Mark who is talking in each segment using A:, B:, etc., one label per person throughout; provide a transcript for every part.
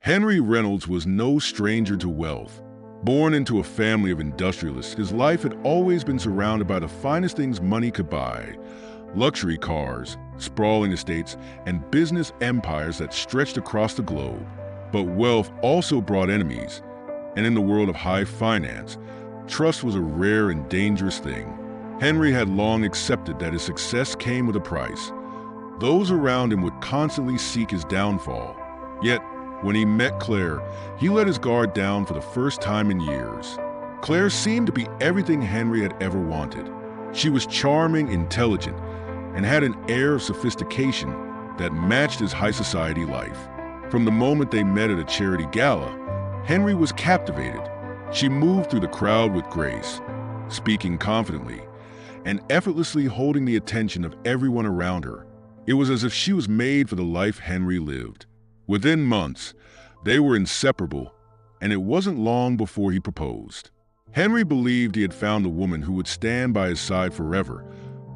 A: Henry Reynolds was no stranger to wealth. Born into a family of industrialists, his life had always been surrounded by the finest things money could buy: luxury cars, sprawling estates, and business empires that stretched across the globe. But wealth also brought enemies, and in the world of high finance, trust was a rare and dangerous thing. Henry had long accepted that his success came with a price. Those around him would constantly seek his downfall. Yet, when he met Claire, he let his guard down for the first time in years. Claire seemed to be everything Henry had ever wanted. She was charming, intelligent, and had an air of sophistication that matched his high society life. From the moment they met at a charity gala, Henry was captivated. She moved through the crowd with grace, speaking confidently, and effortlessly holding the attention of everyone around her. It was as if she was made for the life Henry lived. Within months, they were inseparable, and it wasn't long before he proposed. Henry believed he had found a woman who would stand by his side forever,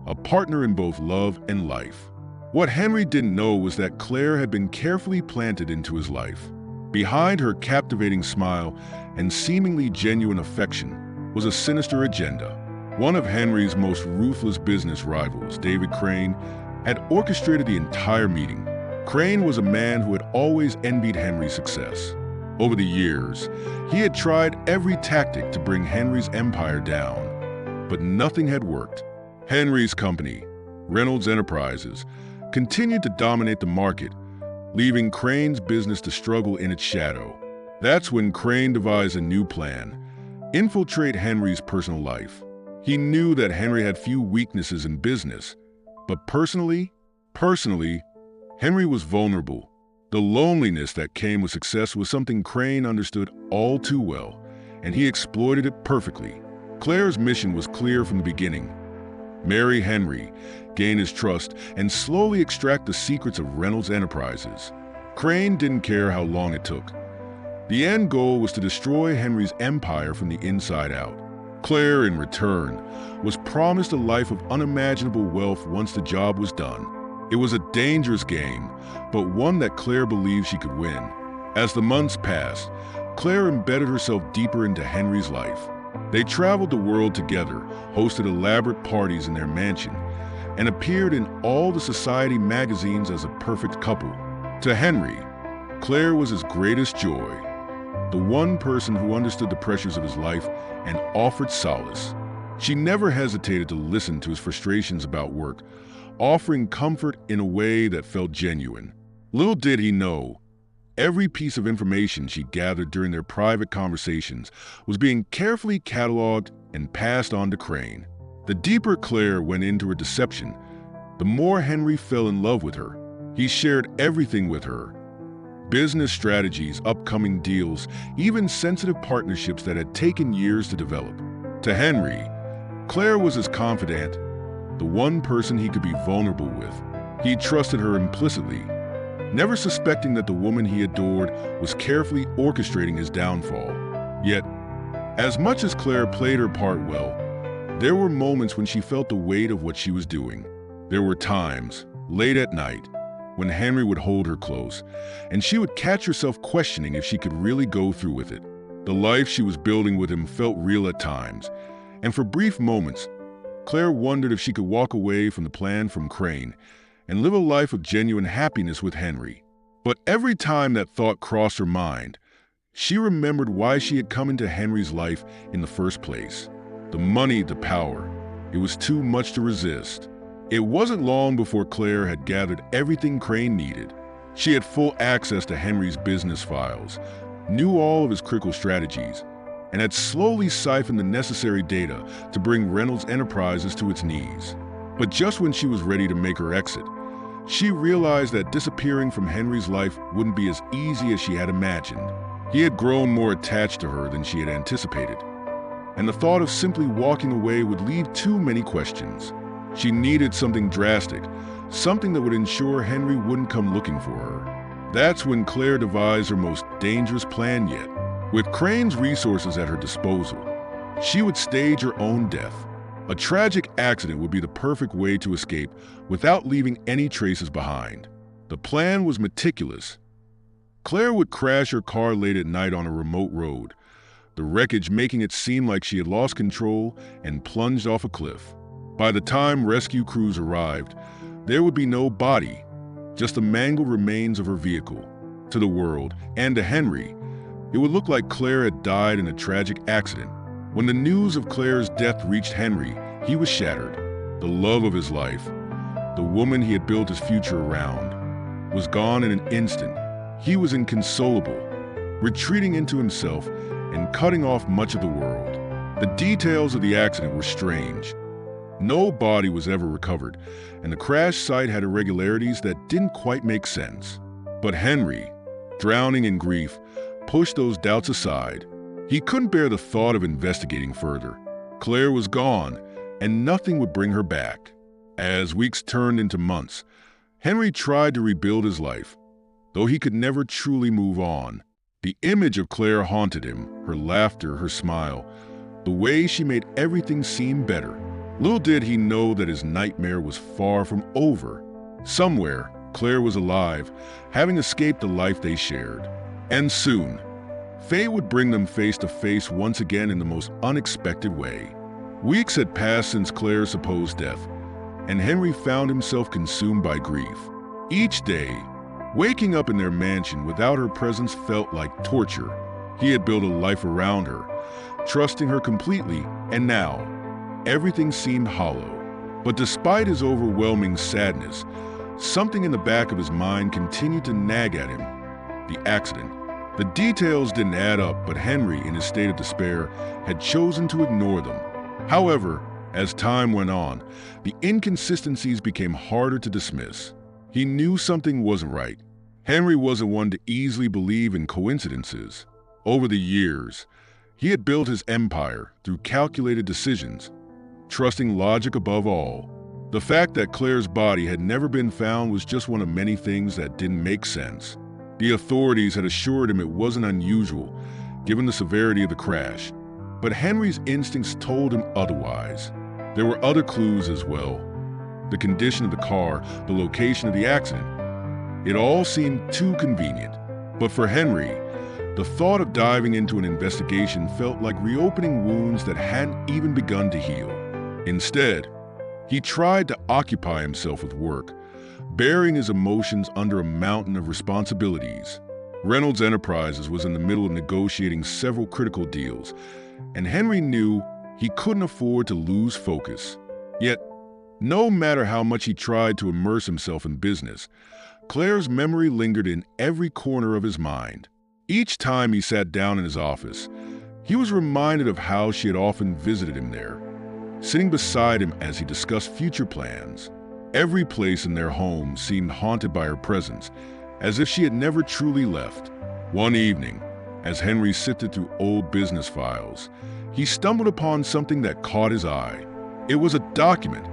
A: a partner in both love and life. What Henry didn't know was that Claire had been carefully planted into his life. Behind her captivating smile and seemingly genuine affection was a sinister agenda. One of Henry's most ruthless business rivals, David Crane, had orchestrated the entire meeting. Crane was a man who had always envied Henry's success. Over the years, he had tried every tactic to bring Henry's empire down, but nothing had worked. Henry's company, Reynolds Enterprises, continued to dominate the market, leaving Crane's business to struggle in its shadow. That's when Crane devised a new plan: infiltrate Henry's personal life. He knew that Henry had few weaknesses in business, but personally, Henry was vulnerable. The loneliness that came with success was something Crane understood all too well, and he exploited it perfectly. Claire's mission was clear from the beginning: marry Henry, gain his trust, and slowly extract the secrets of Reynolds Enterprises. Crane didn't care how long it took. The end goal was to destroy Henry's empire from the inside out. Claire, in return, was promised a life of unimaginable wealth once the job was done. It was a dangerous game, but one that Claire believed she could win. As the months passed, Claire embedded herself deeper into Henry's life. They traveled the world together, hosted elaborate parties in their mansion, and appeared in all the society magazines as a perfect couple. To Henry, Claire was his greatest joy, the one person who understood the pressures of his life and offered solace. She never hesitated to listen to his frustrations about work, offering comfort in a way that felt genuine. Little did he know, every piece of information she gathered during their private conversations was being carefully cataloged and passed on to Crane. The deeper Claire went into her deception, the more Henry fell in love with her. He shared everything with her: business strategies, upcoming deals, even sensitive partnerships that had taken years to develop. To Henry, Claire was his confidant, the one person he could be vulnerable with. He trusted her implicitly, never suspecting that the woman he adored was carefully orchestrating his downfall. Yet, as much as Claire played her part well, there were moments when she felt the weight of what she was doing. There were times, late at night, when Henry would hold her close, and she would catch herself questioning if she could really go through with it. The life she was building with him felt real at times, and for brief moments, Claire wondered if she could walk away from the plan from Crane and live a life of genuine happiness with Henry. But every time that thought crossed her mind, she remembered why she had come into Henry's life in the first place. The money, the power. It was too much to resist. It wasn't long before Claire had gathered everything Crane needed. She had full access to Henry's business files, knew all of his critical strategies, and had slowly siphoned the necessary data to bring Reynolds Enterprises to its knees. But just when she was ready to make her exit, she realized that disappearing from Henry's life wouldn't be as easy as she had imagined. He had grown more attached to her than she had anticipated, and the thought of simply walking away would leave too many questions. She needed something drastic, something that would ensure Henry wouldn't come looking for her. That's when Claire devised her most dangerous plan yet. With Crane's resources at her disposal, she would stage her own death. A tragic accident would be the perfect way to escape without leaving any traces behind. The plan was meticulous. Claire would crash her car late at night on a remote road, the wreckage making it seem like she had lost control and plunged off a cliff. By the time rescue crews arrived, there would be no body, just the mangled remains of her vehicle. To the world, and to Henry, it would look like Claire had died in a tragic accident. When the news of Claire's death reached Henry, he was shattered. The love of his life, the woman he had built his future around, was gone in an instant. He was inconsolable, retreating into himself and cutting off much of the world. The details of the accident were strange. No body was ever recovered, and the crash site had irregularities that didn't quite make sense. But Henry, drowning in grief, pushed those doubts aside. He couldn't bear the thought of investigating further. Claire was gone, and nothing would bring her back. As weeks turned into months, Henry tried to rebuild his life, though he could never truly move on. The image of Claire haunted him, her laughter, her smile, the way she made everything seem better. Little did he know that his nightmare was far from over. Somewhere, Claire was alive, having escaped the life they shared. And soon, fate would bring them face to face once again in the most unexpected way. Weeks had passed since Claire's supposed death, and Henry found himself consumed by grief. Each day, waking up in their mansion without her presence felt like torture. He had built a life around her, trusting her completely, and now, everything seemed hollow. But despite his overwhelming sadness, something in the back of his mind continued to nag at him. The accident. The details didn't add up, but Henry, in his state of despair, had chosen to ignore them. However, as time went on, the inconsistencies became harder to dismiss. He knew something wasn't right. Henry wasn't one to easily believe in coincidences. Over the years, he had built his empire through calculated decisions, trusting logic above all. The fact that Claire's body had never been found was just one of many things that didn't make sense. The authorities had assured him it wasn't unusual, given the severity of the crash. But Henry's instincts told him otherwise. There were other clues as well. The condition of the car, the location of the accident. It all seemed too convenient. But for Henry, the thought of diving into an investigation felt like reopening wounds that hadn't even begun to heal. Instead, he tried to occupy himself with work, burying his emotions under a mountain of responsibilities. Reynolds Enterprises was in the middle of negotiating several critical deals, and Henry knew he couldn't afford to lose focus. Yet, no matter how much he tried to immerse himself in business, Claire's memory lingered in every corner of his mind. Each time he sat down in his office, he was reminded of how she had often visited him there, sitting beside him as he discussed future plans. Every place in their home seemed haunted by her presence, as if she had never truly left. One evening, as Henry sifted through old business files, he stumbled upon something that caught his eye. It was a document,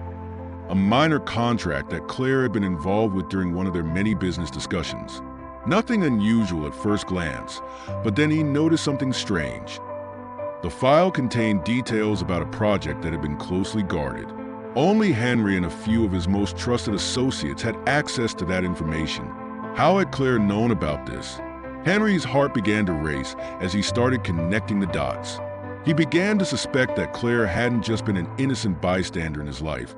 A: a minor contract that Claire had been involved with during one of their many business discussions. Nothing unusual at first glance, but then he noticed something strange. The file contained details about a project that had been closely guarded. Only Henry and a few of his most trusted associates had access to that information. How had Claire known about this? Henry's heart began to race as he started connecting the dots. He began to suspect that Claire hadn't just been an innocent bystander in his life,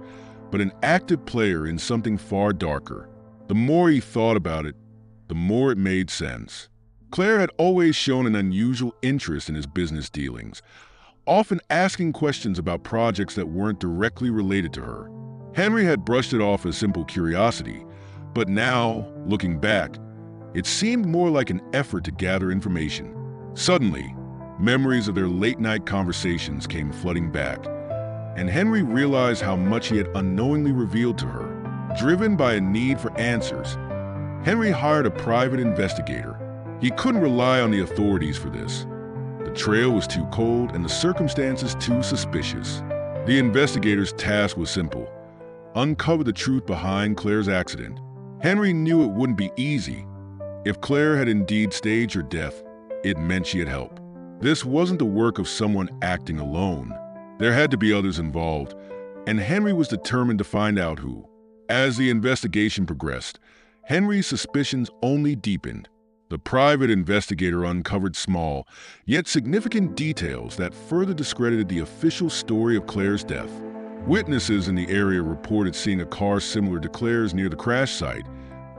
A: but an active player in something far darker. The more he thought about it, the more it made sense. Claire had always shown an unusual interest in his business dealings, often asking questions about projects that weren't directly related to her. Henry had brushed it off as simple curiosity, but now, looking back, it seemed more like an effort to gather information. Suddenly, memories of their late-night conversations came flooding back, and Henry realized how much he had unknowingly revealed to her. Driven by a need for answers, Henry hired a private investigator. He couldn't rely on the authorities for this. The trail was too cold and the circumstances too suspicious. The investigator's task was simple: uncover the truth behind Claire's accident. Henry knew it wouldn't be easy. If Claire had indeed staged her death, it meant she had help. This wasn't the work of someone acting alone. There had to be others involved, and Henry was determined to find out who. As the investigation progressed, Henry's suspicions only deepened. The private investigator uncovered small, yet significant details that further discredited the official story of Claire's death. Witnesses in the area reported seeing a car similar to Claire's near the crash site,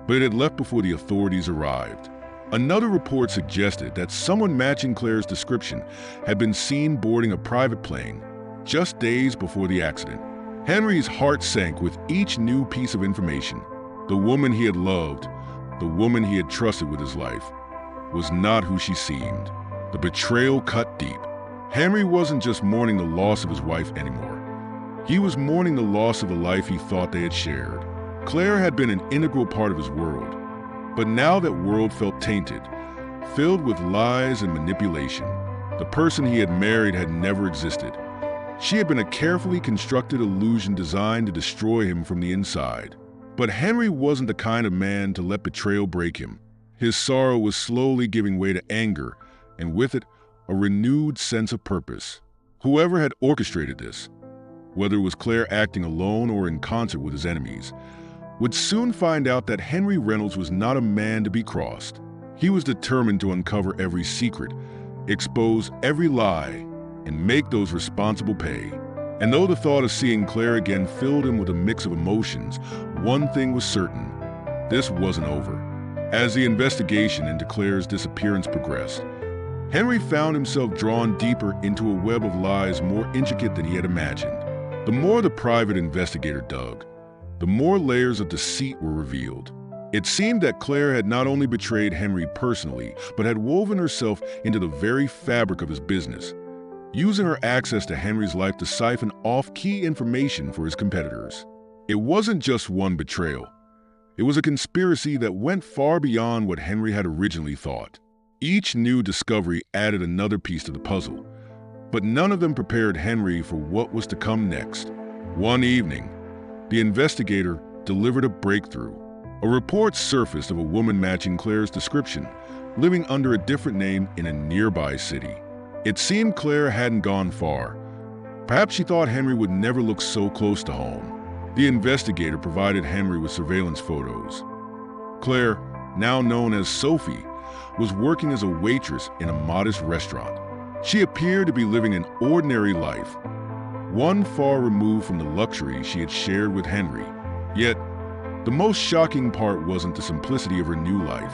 A: but it had left before the authorities arrived. Another report suggested that someone matching Claire's description had been seen boarding a private plane just days before the accident. Henry's heart sank with each new piece of information. The woman he had loved, the woman he had trusted with his life, was not who she seemed. The betrayal cut deep. Henry wasn't just mourning the loss of his wife anymore. He was mourning the loss of the life he thought they had shared. Claire had been an integral part of his world, but now that world felt tainted, filled with lies and manipulation. The person he had married had never existed. She had been a carefully constructed illusion designed to destroy him from the inside. But Henry wasn't the kind of man to let betrayal break him. His sorrow was slowly giving way to anger, and with it, a renewed sense of purpose. Whoever had orchestrated this, whether it was Claire acting alone or in concert with his enemies, would soon find out that Henry Reynolds was not a man to be crossed. He was determined to uncover every secret, expose every lie, and make those responsible pay. And though the thought of seeing Claire again filled him with a mix of emotions, one thing was certain: this wasn't over. As the investigation into Claire's disappearance progressed, Henry found himself drawn deeper into a web of lies more intricate than he had imagined. The more the private investigator dug, the more layers of deceit were revealed. It seemed that Claire had not only betrayed Henry personally, but had woven herself into the very fabric of his business, using her access to Henry's life to siphon off key information for his competitors. It wasn't just one betrayal. It was a conspiracy that went far beyond what Henry had originally thought. Each new discovery added another piece to the puzzle, but none of them prepared Henry for what was to come next. One evening, the investigator delivered a breakthrough. A report surfaced of a woman matching Claire's description, living under a different name in a nearby city. It seemed Claire hadn't gone far. Perhaps she thought Henry would never look so close to home. The investigator provided Henry with surveillance photos. Claire, now known as Sophie, was working as a waitress in a modest restaurant. She appeared to be living an ordinary life, one far removed from the luxury she had shared with Henry. Yet, the most shocking part wasn't the simplicity of her new life.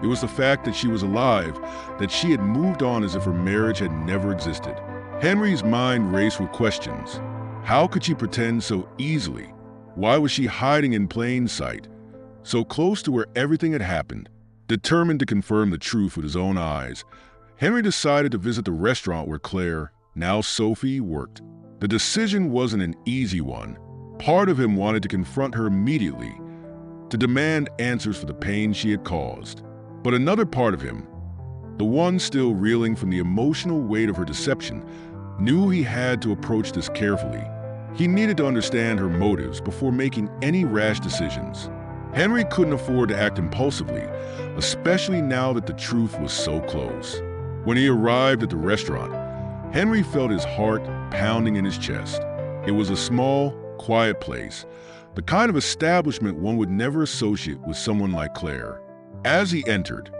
A: It was the fact that she was alive, that she had moved on as if her marriage had never existed. Henry's mind raced with questions. How could she pretend so easily? Why was she hiding in plain sight, so close to where everything had happened? Determined to confirm the truth with his own eyes, Henry decided to visit the restaurant where Claire, now Sophie, worked. The decision wasn't an easy one. Part of him wanted to confront her immediately, to demand answers for the pain she had caused. But another part of him, the one still reeling from the emotional weight of her deception, knew he had to approach this carefully. He needed to understand her motives before making any rash decisions. Henry couldn't afford to act impulsively, especially now that the truth was so close. When he arrived at the restaurant, Henry felt his heart pounding in his chest. It was a small, quiet place, the kind of establishment one would never associate with someone like Claire. As he entered,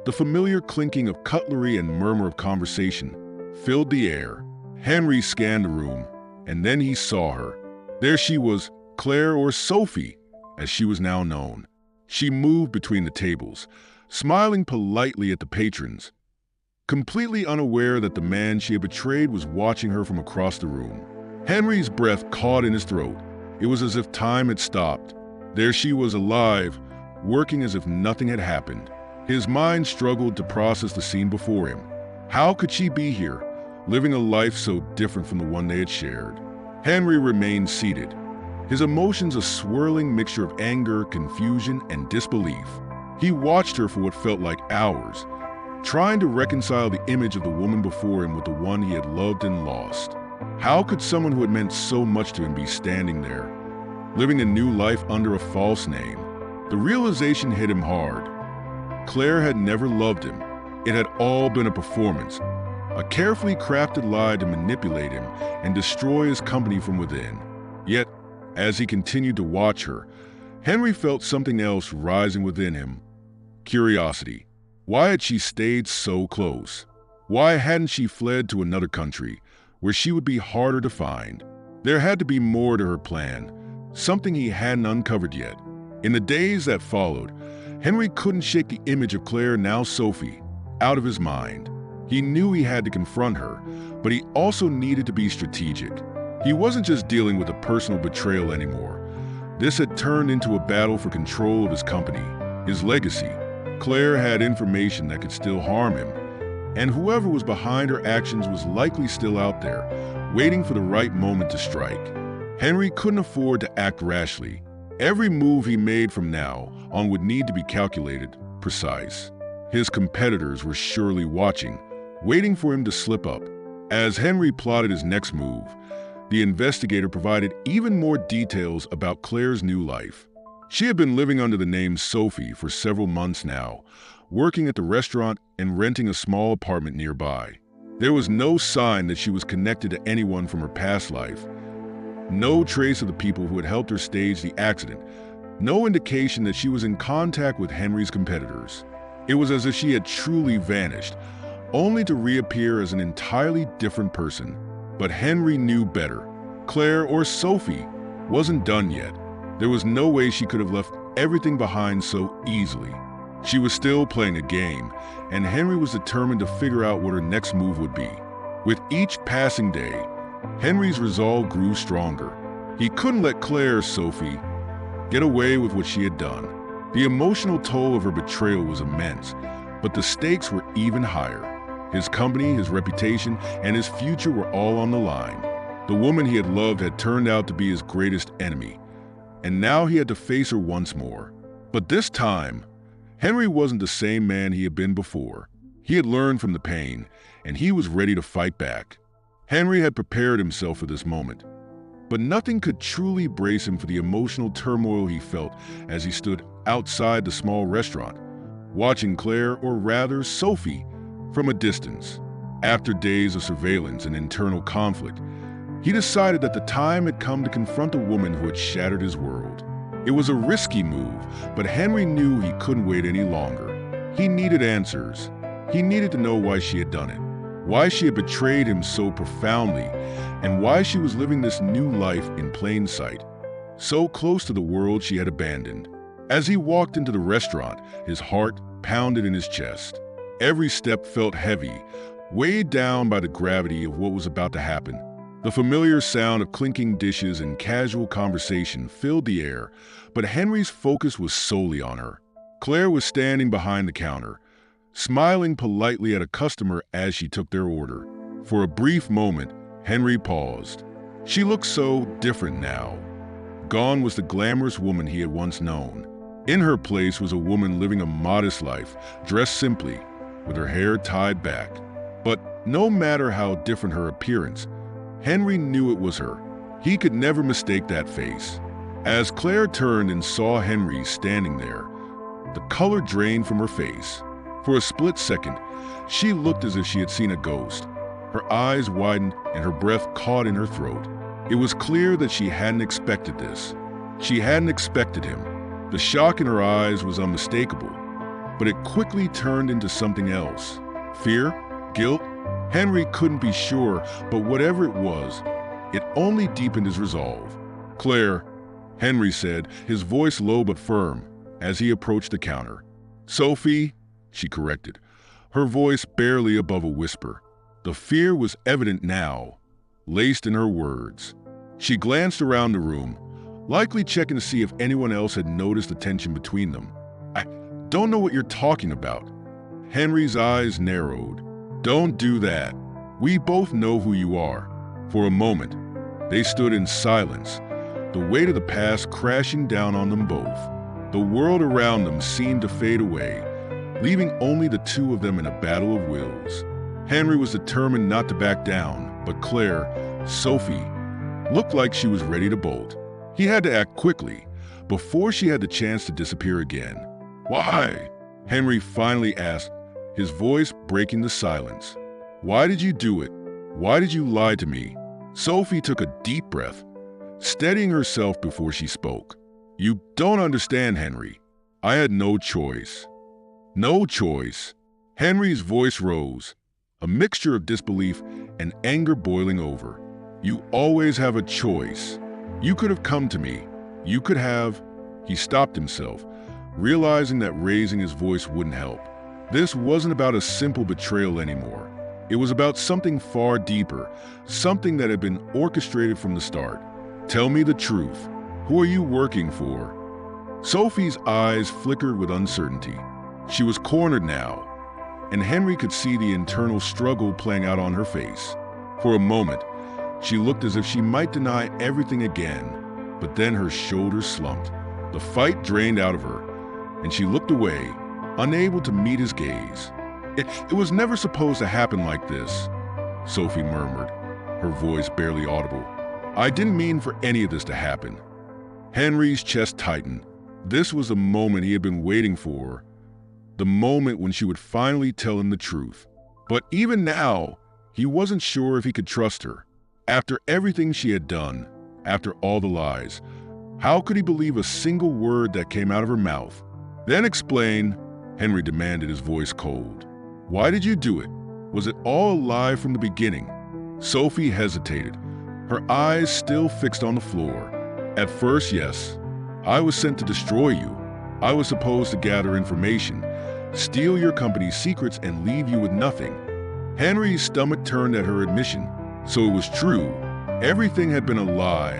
A: the familiar clinking of cutlery and murmur of conversation filled the air. Henry scanned the room, and then he saw her. There she was, Claire, or Sophie, as she was now known. She moved between the tables, smiling politely at the patrons, completely unaware that the man she had betrayed was watching her from across the room. Henry's breath caught in his throat. It was as if time had stopped. There she was, alive, working as if nothing had happened. His mind struggled to process the scene before him. How could she be here, living a life so different from the one they had shared? Henry remained seated, his emotions a swirling mixture of anger, confusion, and disbelief. He watched her for what felt like hours, trying to reconcile the image of the woman before him with the one he had loved and lost. How could someone who had meant so much to him be standing there, living a new life under a false name? The realization hit him hard. Claire had never loved him. It had all been a performance, a carefully crafted lie to manipulate him and destroy his company from within. Yet, as he continued to watch her, Henry felt something else rising within him: curiosity. Why had she stayed so close? Why hadn't she fled to another country where she would be harder to find? There had to be more to her plan, something he hadn't uncovered yet. In the days that followed, Henry couldn't shake the image of Claire, now Sophie, out of his mind. He knew he had to confront her, but he also needed to be strategic. He wasn't just dealing with a personal betrayal anymore. This had turned into a battle for control of his company, his legacy. Claire had information that could still harm him, and whoever was behind her actions was likely still out there, waiting for the right moment to strike. Henry couldn't afford to act rashly. Every move he made from now on would need to be calculated, precise. His competitors were surely watching, waiting for him to slip up. As Henry plotted his next move, the investigator provided even more details about Claire's new life. She had been living under the name Sophie for several months now, working at the restaurant and renting a small apartment nearby. There was no sign that she was connected to anyone from her past life. No trace of the people who had helped her stage the accident. No indication that she was in contact with Henry's competitors. It was as if she had truly vanished, only to reappear as an entirely different person. But Henry knew better. Claire, or Sophie, wasn't done yet. There was no way she could have left everything behind so easily. She was still playing a game, and Henry was determined to figure out what her next move would be. With each passing day, Henry's resolve grew stronger. He couldn't let Claire, Sophie, get away with what she had done. The emotional toll of her betrayal was immense, but the stakes were even higher. His company, his reputation, and his future were all on the line. The woman he had loved had turned out to be his greatest enemy, and now he had to face her once more. But this time, Henry wasn't the same man he had been before. He had learned from the pain, and he was ready to fight back. Henry had prepared himself for this moment, but nothing could truly brace him for the emotional turmoil he felt as he stood outside the small restaurant, watching Claire, or rather Sophie, from a distance. After days of surveillance and internal conflict, he decided that the time had come to confront a woman who had shattered his world. It was a risky move, but Henry knew he couldn't wait any longer. He needed answers. He needed to know why she had done it, why she had betrayed him so profoundly, and why she was living this new life in plain sight, so close to the world she had abandoned. As he walked into the restaurant, his heart pounded in his chest. Every step felt heavy, weighed down by the gravity of what was about to happen. The familiar sound of clinking dishes and casual conversation filled the air, but Henry's focus was solely on her. Claire was standing behind the counter, smiling politely at a customer as she took their order. For a brief moment, Henry paused. She looked so different now. Gone was the glamorous woman he had once known. In her place was a woman living a modest life, dressed simply, with her hair tied back. But no matter how different her appearance, Henry knew it was her. He could never mistake that face. As Claire turned and saw Henry standing there, the color drained from her face. For a split second, she looked as if she had seen a ghost. Her eyes widened and her breath caught in her throat. It was clear that she hadn't expected this. She hadn't expected him. The shock in her eyes was unmistakable, but it quickly turned into something else. Fear? Guilt? Henry couldn't be sure, but whatever it was, it only deepened his resolve. "Claire," Henry said, his voice low but firm, as he approached the counter. "Sophie," she corrected, her voice barely above a whisper. The fear was evident now, laced in her words. She glanced around the room, likely checking to see if anyone else had noticed the tension between them. "I don't know what you're talking about." Henry's eyes narrowed. "Don't do that. We both know who you are." For a moment, they stood in silence, the weight of the past crashing down on them both. The world around them seemed to fade away, leaving only the two of them in a battle of wills. Henry was determined not to back down, but Claire, Sophie, looked like she was ready to bolt. He had to act quickly, before she had the chance to disappear again. "Why?" Henry finally asked, his voice breaking the silence. "Why did you do it? Why did you lie to me?" Sophie took a deep breath, steadying herself before she spoke. "You don't understand, Henry. I had no choice. No choice. Henry's voice rose, a mixture of disbelief and anger boiling over. You always have a choice. You could have come to me. You could have... He stopped himself, realizing that raising his voice wouldn't help. This wasn't about a simple betrayal anymore. It was about something far deeper, something that had been orchestrated from the start. Tell me the truth. Who are you working for? Sophie's eyes flickered with uncertainty. She was cornered now, and Henry could see the internal struggle playing out on her face. For a moment, she looked as if she might deny everything again, but then her shoulders slumped. The fight drained out of her, and she looked away, unable to meet his gaze. It was never supposed to happen like this, Sophie murmured, her voice barely audible. I didn't mean for any of this to happen. Henry's chest tightened. This was the moment he had been waiting for, the moment when she would finally tell him the truth. But even now, he wasn't sure if he could trust her. After everything she had done, after all the lies, how could he believe a single word that came out of her mouth? Then explain, Henry demanded, his voice cold. Why did you do it? Was it all a lie from the beginning? Sophie hesitated, her eyes still fixed on the floor. At first, yes. I was sent to destroy you. I was supposed to gather information, steal your company's secrets, and leave you with nothing. Henry's stomach turned at her admission. So it was true. Everything had been a lie.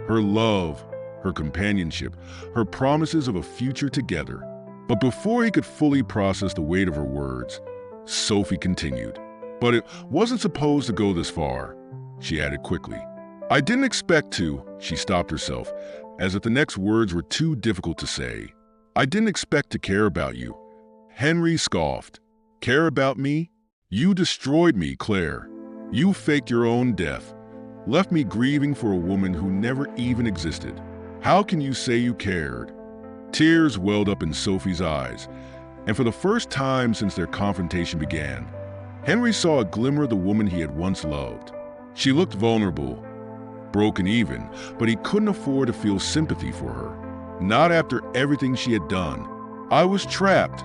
A: Her love, her companionship, her promises of a future together. But before he could fully process the weight of her words, Sophie continued. But it wasn't supposed to go this far, she added quickly. I didn't expect to, she stopped herself, as if the next words were too difficult to say. I didn't expect to care about you. Henry scoffed. Care about me? You destroyed me, Claire. You faked your own death, left me grieving for a woman who never even existed. How can you say you cared? Tears welled up in Sophie's eyes, and for the first time since their confrontation began, Henry saw a glimmer of the woman he had once loved. She looked vulnerable, broken even, but he couldn't afford to feel sympathy for her. Not after everything she had done. I was trapped,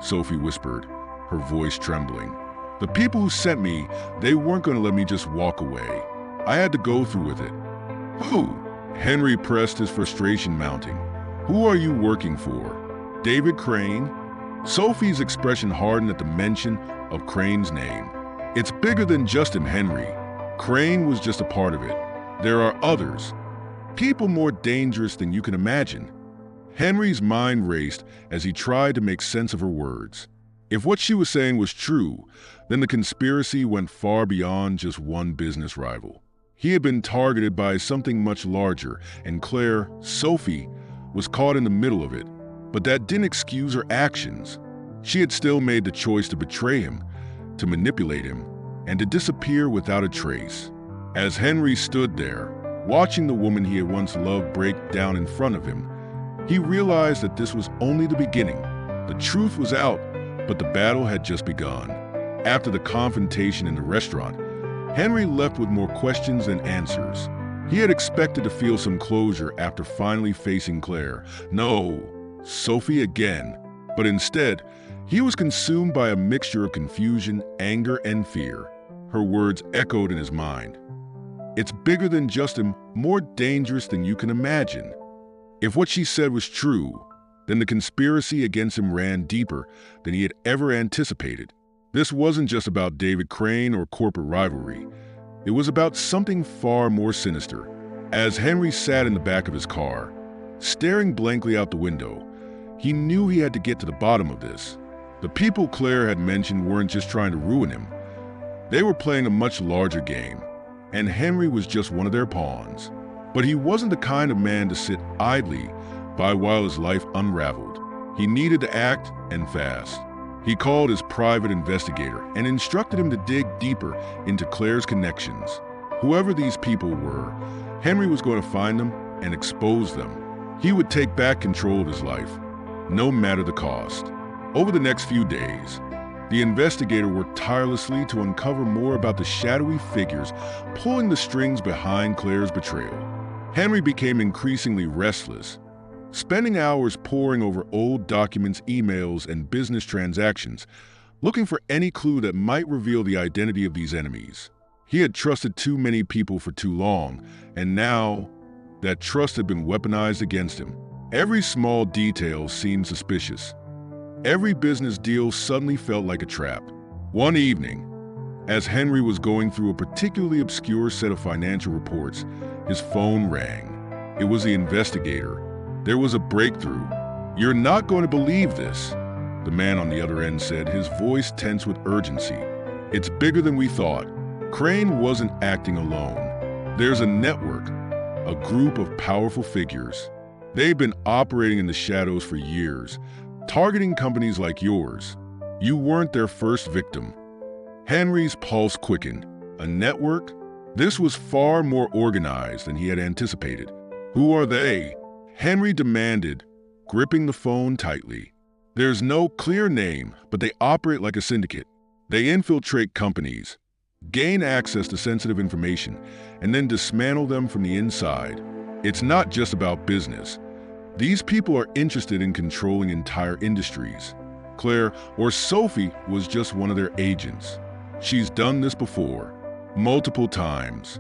A: Sophie whispered, her voice trembling. The people who sent me, they weren't going to let me just walk away. I had to go through with it. Who? Henry pressed, his frustration mounting. Who are you working for? David Crane? Sophie's expression hardened at the mention of Crane's name. It's bigger than just him, Henry. Crane was just a part of it. There are others. People more dangerous than you can imagine. Henry's mind raced as he tried to make sense of her words. If what she was saying was true, then the conspiracy went far beyond just one business rival. He had been targeted by something much larger, and Claire, Sophie, was caught in the middle of it. But that didn't excuse her actions. She had still made the choice to betray him, to manipulate him, and to disappear without a trace. As Henry stood there, watching the woman he had once loved break down in front of him, he realized that this was only the beginning. The truth was out, but the battle had just begun. After the confrontation in the restaurant, Henry left with more questions than answers. He had expected to feel some closure after finally facing Claire. No, Sophie again. But instead, he was consumed by a mixture of confusion, anger, and fear. Her words echoed in his mind. It's bigger than just him, more dangerous than you can imagine. If what she said was true, then the conspiracy against him ran deeper than he had ever anticipated. This wasn't just about David Crane or corporate rivalry. It was about something far more sinister. As Henry sat in the back of his car, staring blankly out the window, he knew he had to get to the bottom of this. The people Claire had mentioned weren't just trying to ruin him. They were playing a much larger game, and Henry was just one of their pawns. But he wasn't the kind of man to sit idly by while his life unraveled. He needed to act, and fast. He called his private investigator and instructed him to dig deeper into Claire's connections. Whoever these people were, Henry was going to find them and expose them. He would take back control of his life, no matter the cost. Over the next few days, the investigator worked tirelessly to uncover more about the shadowy figures pulling the strings behind Claire's betrayal. Henry became increasingly restless. spending hours poring over old documents, emails, and business transactions, looking for any clue that might reveal the identity of these enemies. He had trusted too many people for too long, and now that trust had been weaponized against him. Every small detail seemed suspicious. Every business deal suddenly felt like a trap. One evening, as Henry was going through a particularly obscure set of financial reports, his phone rang. It was the investigator. There was a breakthrough. "You're not going to believe this," the man on the other end said, his voice tense with urgency. "It's bigger than we thought." Crane wasn't acting alone. There's a network, a group of powerful figures. They've been operating in the shadows for years, targeting companies like yours. You weren't their first victim. Henry's pulse quickened. A network? This was far more organized than he had anticipated. "Who are they?" Henry demanded, gripping the phone tightly. "There's no clear name, but they operate like a syndicate. They infiltrate companies, gain access to sensitive information, and then dismantle them from the inside. It's not just about business. These people are interested in controlling entire industries. Claire, or Sophie, was just one of their agents. She's done this before, multiple times."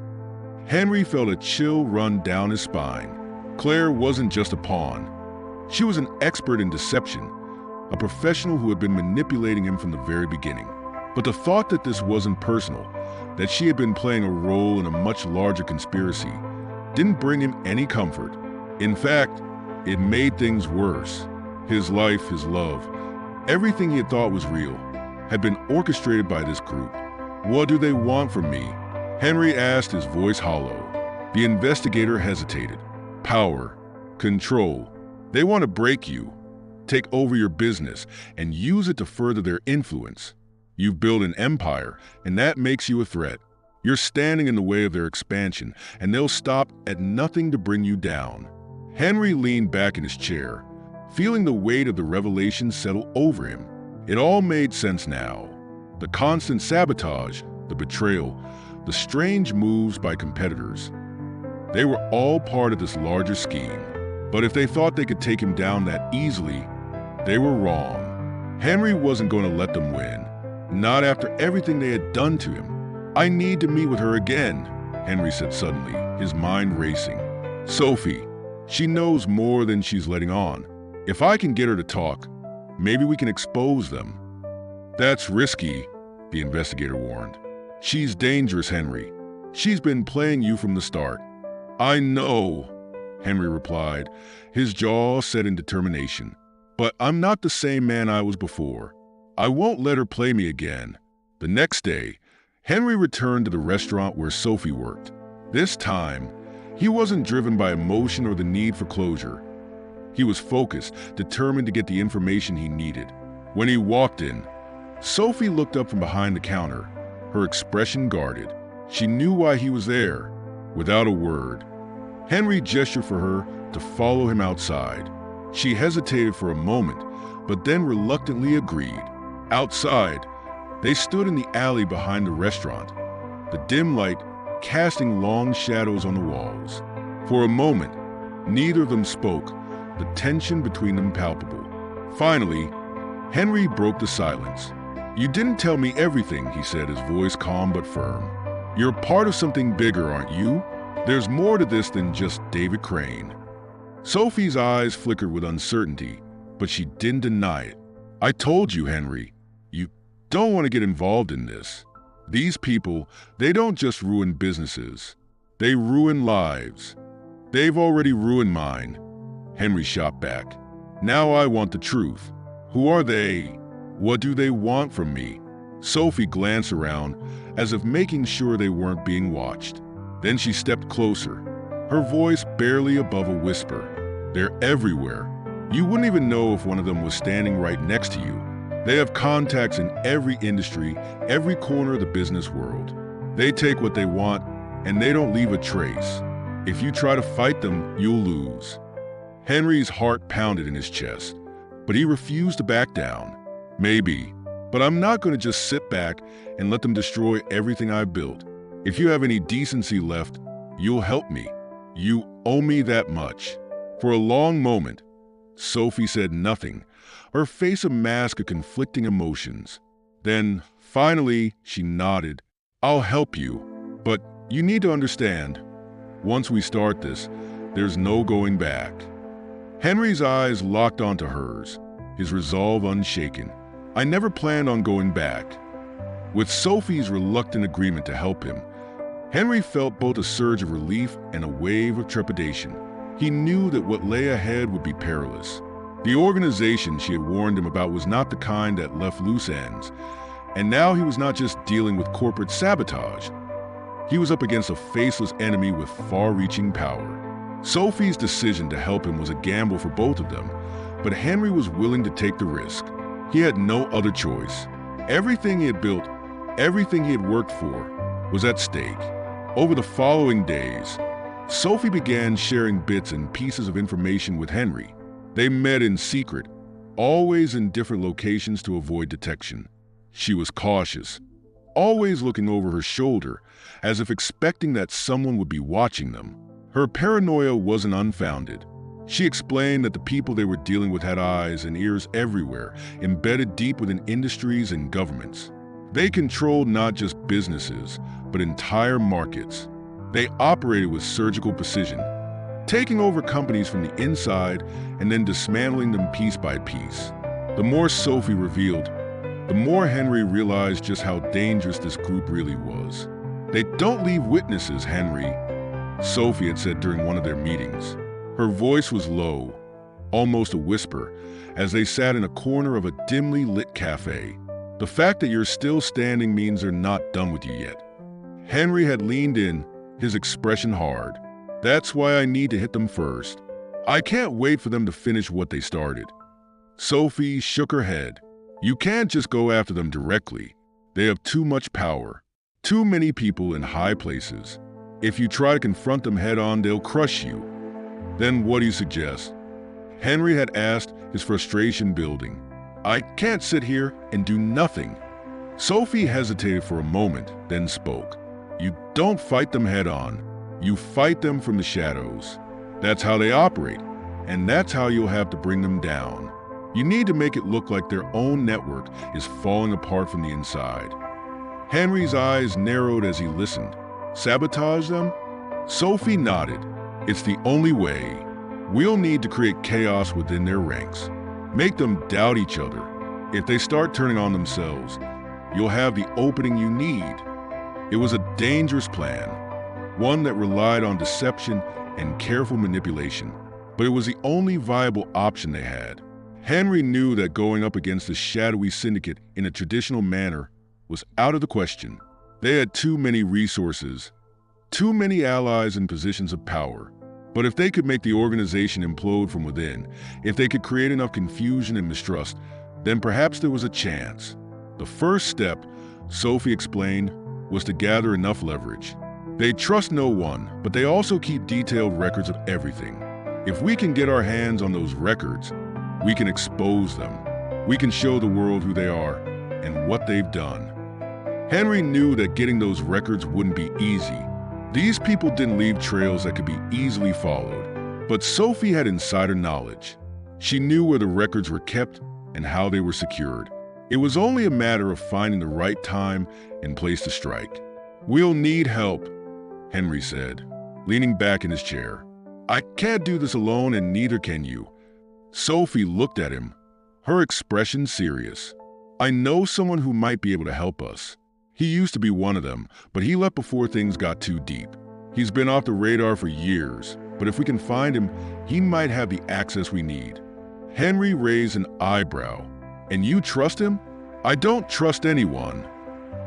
A: Henry felt a chill run down his spine. Claire wasn't just a pawn. She was an expert in deception, a professional who had been manipulating him from the very beginning. But the thought that this wasn't personal, that she had been playing a role in a much larger conspiracy, didn't bring him any comfort. In fact, it made things worse. His life, his love, everything he had thought was real, had been orchestrated by this group. "What do they want from me?" Henry asked, his voice hollow. The investigator hesitated. "Power, control. They want to break you, take over your business, and use it to further their influence. You've built an empire, and that makes you a threat. You're standing in the way of their expansion, and they'll stop at nothing to bring you down." Henry leaned back in his chair, feeling the weight of the revelation settle over him. It all made sense now. The constant sabotage, the betrayal, the strange moves by competitors. They were all part of this larger scheme. But if they thought they could take him down that easily, they were wrong. Henry wasn't going to let them win. Not after everything they had done to him. "I need to meet with her again," Henry said suddenly, his mind racing. "Sophie, she knows more than she's letting on. If I can get her to talk, maybe we can expose them." "That's risky," the investigator warned. "She's dangerous, Henry. She's been playing you from the start." "I know," Henry replied, his jaw set in determination. "But I'm not the same man I was before. I won't let her play me again." The next day, Henry returned to the restaurant where Sophie worked. This time, he wasn't driven by emotion or the need for closure. He was focused, determined to get the information he needed. When he walked in, Sophie looked up from behind the counter, her expression guarded. She knew why he was there. Without a word, Henry gestured for her to follow him outside. She hesitated for a moment, but then reluctantly agreed. Outside, they stood in the alley behind the restaurant, the dim light casting long shadows on the walls. For a moment, neither of them spoke, the tension between them palpable. Finally, Henry broke the silence. "You didn't tell me everything," he said, his voice calm but firm. "You're part of something bigger, aren't you? There's more to this than just David Crane." Sophie's eyes flickered with uncertainty, but she didn't deny it. "I told you, Henry, you don't want to get involved in this. These people, they don't just ruin businesses. They ruin lives. They've already ruined mine." Henry shot back. "Now I want the truth. Who are they? What do they want from me?" Sophie glanced around, as if making sure they weren't being watched. Then she stepped closer, her voice barely above a whisper. "They're everywhere. You wouldn't even know if one of them was standing right next to you. They have contacts in every industry, every corner of the business world. They take what they want, and they don't leave a trace. If you try to fight them, you'll lose." Henry's heart pounded in his chest, but he refused to back down. "Maybe, but I'm not going to just sit back and let them destroy everything I've built. If you have any decency left, you'll help me. You owe me that much." For a long moment, Sophie said nothing, her face a mask of conflicting emotions. Then, finally, she nodded. I'll help you, but you need to understand, once we start this, there's no going back. Henry's eyes locked onto hers, his resolve unshaken. I never planned on going back. With Sophie's reluctant agreement to help him, Henry felt both a surge of relief and a wave of trepidation. He knew that what lay ahead would be perilous. The organization she had warned him about was not the kind that left loose ends, and now he was not just dealing with corporate sabotage. He was up against a faceless enemy with far-reaching power. Sophie's decision to help him was a gamble for both of them, but Henry was willing to take the risk. He had no other choice. Everything he had built, everything he had worked for, was at stake. Over the following days, Sophie began sharing bits and pieces of information with Henry. They met in secret, always in different locations to avoid detection. She was cautious, always looking over her shoulder, as if expecting that someone would be watching them. Her paranoia wasn't unfounded. She explained that the people they were dealing with had eyes and ears everywhere, embedded deep within industries and governments. They controlled not just businesses, but entire markets. They operated with surgical precision, taking over companies from the inside and then dismantling them piece by piece. The more Sophie revealed, the more Henry realized just how dangerous this group really was. They don't leave witnesses, Henry, Sophie had said during one of their meetings. Her voice was low, almost a whisper, as they sat in a corner of a dimly lit cafe. The fact that you're still standing means they're not done with you yet. Henry had leaned in, his expression hard. That's why I need to hit them first. I can't wait for them to finish what they started. Sophie shook her head. You can't just go after them directly. They have too much power. Too many people in high places. If you try to confront them head-on, they'll crush you. Then what do you suggest? Henry had asked, his frustration building. I can't sit here and do nothing. Sophie hesitated for a moment, then spoke. You don't fight them head-on. You fight them from the shadows. That's how they operate, and that's how you'll have to bring them down. You need to make it look like their own network is falling apart from the inside. Henry's eyes narrowed as he listened. Sabotage them? Sophie nodded. It's the only way. We'll need to create chaos within their ranks. Make them doubt each other. If they start turning on themselves, you'll have the opening you need. It was a dangerous plan, one that relied on deception and careful manipulation, but it was the only viable option they had. Henry knew that going up against the shadowy syndicate in a traditional manner was out of the question. They had too many resources, too many allies in positions of power. But if they could make the organization implode from within, if they could create enough confusion and mistrust, then perhaps there was a chance. The first step, Sophie explained, was to gather enough leverage. They trust no one, but they also keep detailed records of everything. If we can get our hands on those records, we can expose them. We can show the world who they are and what they've done. Henry knew that getting those records wouldn't be easy. These people didn't leave trails that could be easily followed. But Sophie had insider knowledge. She knew where the records were kept and how they were secured. It was only a matter of finding the right time and place to strike. We'll need help, Henry said, leaning back in his chair. I can't do this alone, and neither can you. Sophie looked at him, her expression serious. I know someone who might be able to help us. He used to be one of them, but he left before things got too deep. He's been off the radar for years, but if we can find him, he might have the access we need. Henry raised an eyebrow. And you trust him? I don't trust anyone,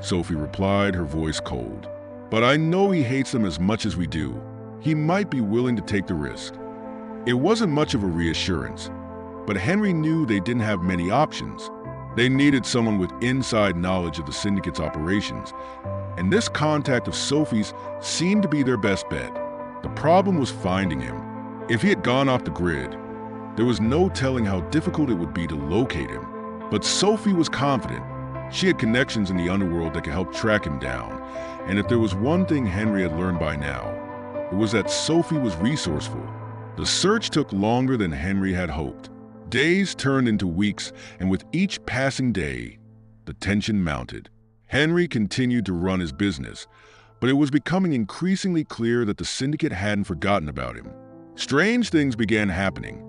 A: Sophie replied, her voice cold. But I know he hates them as much as we do. He might be willing to take the risk. It wasn't much of a reassurance, but Henry knew they didn't have many options. They needed someone with inside knowledge of the syndicate's operations, and this contact of Sophie's seemed to be their best bet. The problem was finding him. If he had gone off the grid, there was no telling how difficult it would be to locate him. But Sophie was confident. She had connections in the underworld that could help track him down, and if there was one thing Henry had learned by now, it was that Sophie was resourceful. The search took longer than Henry had hoped. Days turned into weeks, and with each passing day, the tension mounted. Henry continued to run his business, but it was becoming increasingly clear that the syndicate hadn't forgotten about him. Strange things began happening.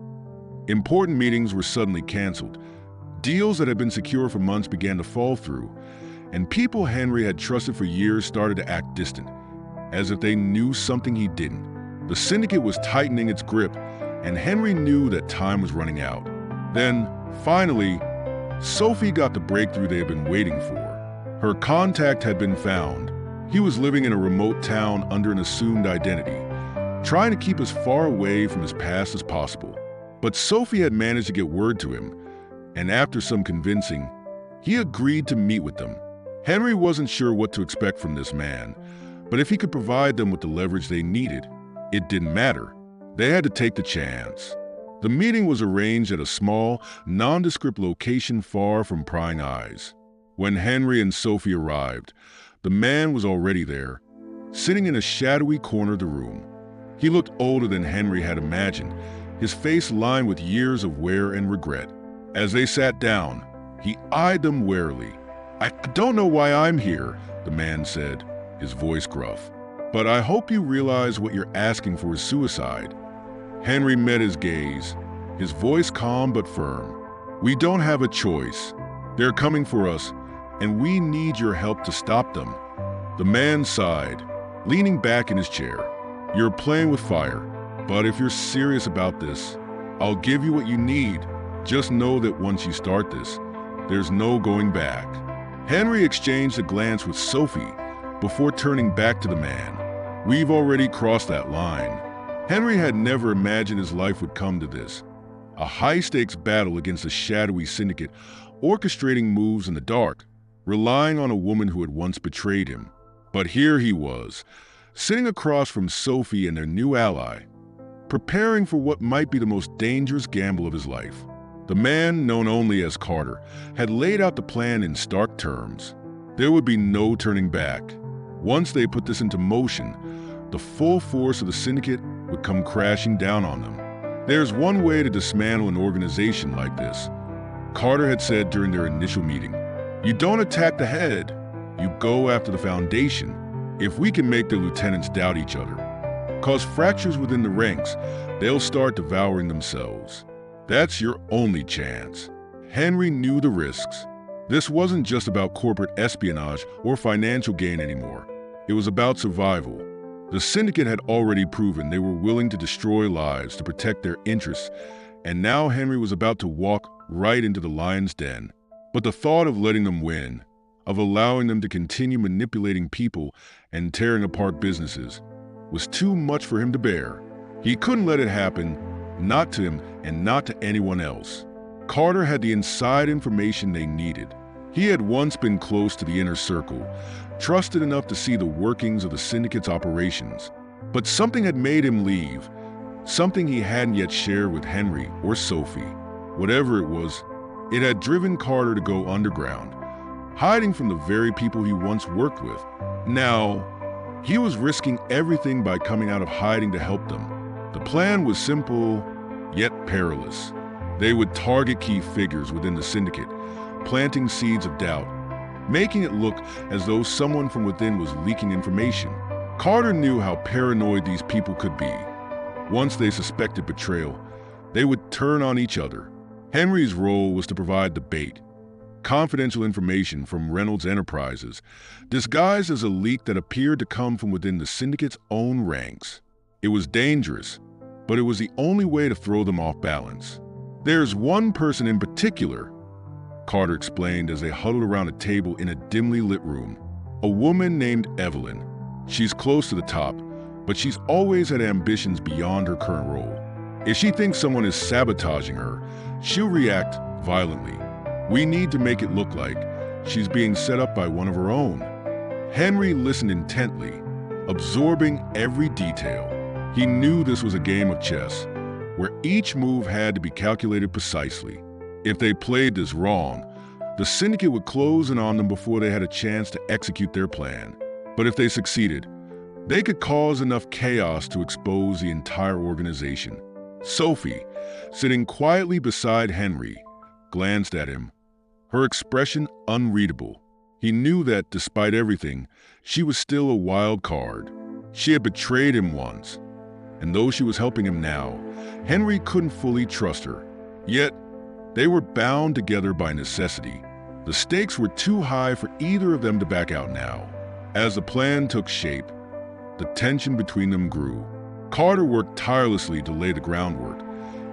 A: Important meetings were suddenly canceled. Deals that had been secure for months began to fall through, and people Henry had trusted for years started to act distant, as if they knew something he didn't. The syndicate was tightening its grip, and Henry knew that time was running out. Then, finally, Sophie got the breakthrough they had been waiting for. Her contact had been found. He was living in a remote town under an assumed identity, trying to keep as far away from his past as possible. But Sophie had managed to get word to him, and after some convincing, he agreed to meet with them. Henry wasn't sure what to expect from this man, but if he could provide them with the leverage they needed, it didn't matter. They had to take the chance. The meeting was arranged at a small, nondescript location far from prying eyes. When Henry and Sophie arrived, the man was already there, sitting in a shadowy corner of the room. He looked older than Henry had imagined, his face lined with years of wear and regret. As they sat down, he eyed them warily. "I don't know why I'm here," the man said, his voice gruff. "But I hope you realize what you're asking for is suicide." Henry met his gaze, his voice calm but firm. "We don't have a choice. They're coming for us, and we need your help to stop them." The man sighed, leaning back in his chair. "You're playing with fire, but if you're serious about this, I'll give you what you need. Just know that once you start this, there's no going back." Henry exchanged a glance with Sophie before turning back to the man. "We've already crossed that line." Henry had never imagined his life would come to this. A high-stakes battle against a shadowy syndicate, orchestrating moves in the dark, relying on a woman who had once betrayed him. But here he was, sitting across from Sophie and their new ally, preparing for what might be the most dangerous gamble of his life. The man, known only as Carter, had laid out the plan in stark terms. There would be no turning back. Once they put this into motion, the full force of the syndicate would come crashing down on them. "There's one way to dismantle an organization like this," Carter had said during their initial meeting. "You don't attack the head, you go after the foundation. If we can make the lieutenants doubt each other, cause fractures within the ranks, they'll start devouring themselves. That's your only chance." Henry knew the risks. This wasn't just about corporate espionage or financial gain anymore. It was about survival. The syndicate had already proven they were willing to destroy lives to protect their interests, and now Henry was about to walk right into the lion's den. But the thought of letting them win, of allowing them to continue manipulating people and tearing apart businesses, was too much for him to bear. He couldn't let it happen, not to him and not to anyone else. Carter had the inside information they needed. He had once been close to the inner circle, trusted enough to see the workings of the syndicate's operations. But something had made him leave, something he hadn't yet shared with Henry or Sophie. Whatever it was, it had driven Carter to go underground, hiding from the very people he once worked with. Now, he was risking everything by coming out of hiding to help them. The plan was simple, yet perilous. They would target key figures within the syndicate, planting seeds of doubt, making it look as though someone from within was leaking information. Carter knew how paranoid these people could be. Once they suspected betrayal, they would turn on each other. Henry's role was to provide the bait, confidential information from Reynolds Enterprises, disguised as a leak that appeared to come from within the syndicate's own ranks. It was dangerous, but it was the only way to throw them off balance. "There's one person in particular," Carter explained as they huddled around a table in a dimly lit room. "A woman named Evelyn. She's close to the top, but she's always had ambitions beyond her current role. If she thinks someone is sabotaging her, she'll react violently. We need to make it look like she's being set up by one of her own." Henry listened intently, absorbing every detail. He knew this was a game of chess, where each move had to be calculated precisely. If they played this wrong, the syndicate would close in on them before they had a chance to execute their plan. But if they succeeded, they could cause enough chaos to expose the entire organization. Sophie, sitting quietly beside Henry, glanced at him, her expression unreadable. He knew that, despite everything, she was still a wild card. She had betrayed him once, and though she was helping him now, Henry couldn't fully trust her. Yet, they were bound together by necessity. The stakes were too high for either of them to back out now. As the plan took shape, the tension between them grew. Carter worked tirelessly to lay the groundwork,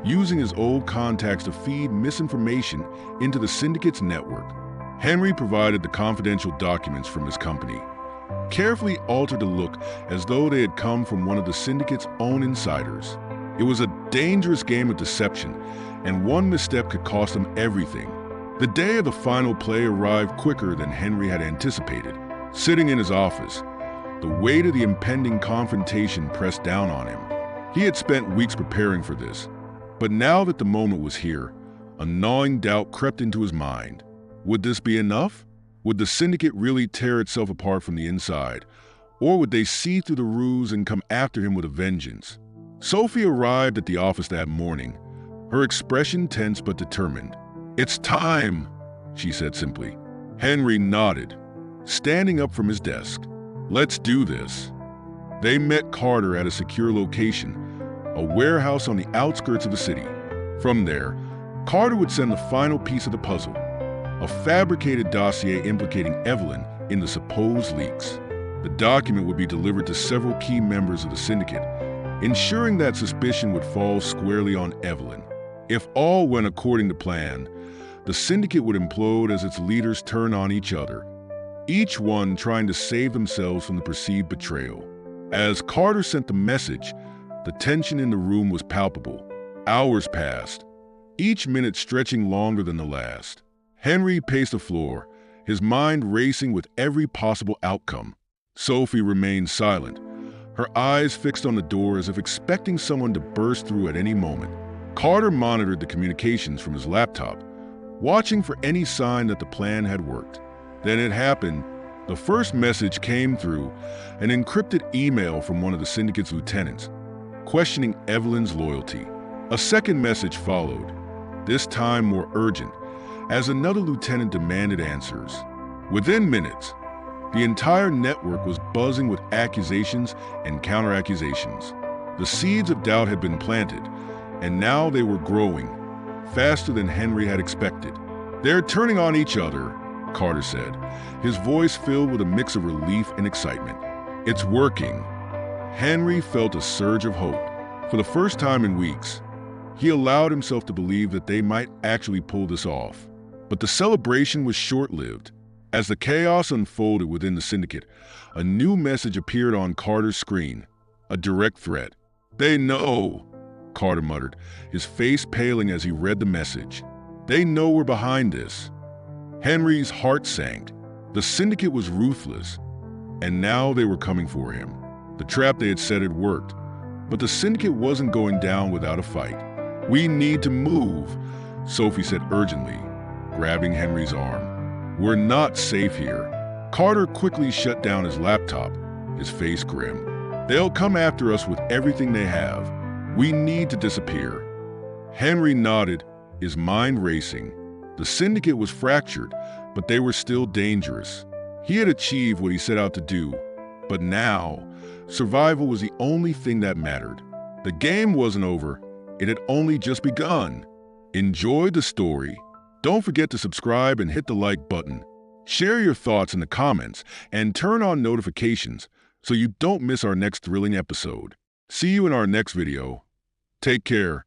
A: using his old contacts to feed misinformation into the syndicate's network. Henry provided the confidential documents from his company, carefully altered to look as though they had come from one of the syndicate's own insiders. It was a dangerous game of deception, and one misstep could cost them everything. The day of the final play arrived quicker than Henry had anticipated. Sitting in his office, the weight of the impending confrontation pressed down on him. He had spent weeks preparing for this, but now that the moment was here, a gnawing doubt crept into his mind. Would this be enough? Would the syndicate really tear itself apart from the inside? Or would they see through the ruse and come after him with a vengeance? Sophie arrived at the office that morning, her expression tense but determined. "It's time," she said simply. Henry nodded, standing up from his desk. "Let's do this." They met Carter at a secure location, a warehouse on the outskirts of the city. From there, Carter would send the final piece of the puzzle, a fabricated dossier implicating Evelyn in the supposed leaks. The document would be delivered to several key members of the syndicate, ensuring that suspicion would fall squarely on Evelyn. If all went according to plan, the syndicate would implode as its leaders turned on each other, each one trying to save themselves from the perceived betrayal. As Carter sent the message, the tension in the room was palpable. Hours passed, each minute stretching longer than the last. Henry paced the floor, his mind racing with every possible outcome. Sophie remained silent, her eyes fixed on the door as if expecting someone to burst through at any moment. Carter monitored the communications from his laptop, watching for any sign that the plan had worked. Then it happened. The first message came through, an encrypted email from one of the syndicate's lieutenants, questioning Evelyn's loyalty. A second message followed, this time more urgent, as another lieutenant demanded answers. Within minutes, the entire network was buzzing with accusations and counter-accusations. The seeds of doubt had been planted, and now they were growing, faster than Henry had expected. "They're turning on each other," Carter said, his voice filled with a mix of relief and excitement. "It's working." Henry felt a surge of hope. For the first time in weeks, he allowed himself to believe that they might actually pull this off. But the celebration was short-lived. As the chaos unfolded within the syndicate, a new message appeared on Carter's screen, a direct threat. "They know," Carter muttered, his face paling as he read the message. "They know we're behind this." Henry's heart sank. The syndicate was ruthless, and now they were coming for him. The trap they had set had worked, but the syndicate wasn't going down without a fight. "We need to move," Sophie said urgently, grabbing Henry's arm. "We're not safe here." Carter quickly shut down his laptop, his face grim. "They'll come after us with everything they have. We need to disappear." Henry nodded, his mind racing. The syndicate was fractured, but they were still dangerous. He had achieved what he set out to do, but now, survival was the only thing that mattered. The game wasn't over, it had only just begun. Enjoyed the story? Don't forget to subscribe and hit the like button. Share your thoughts in the comments and turn on notifications so you don't miss our next thrilling episode. See you in our next video. Take care.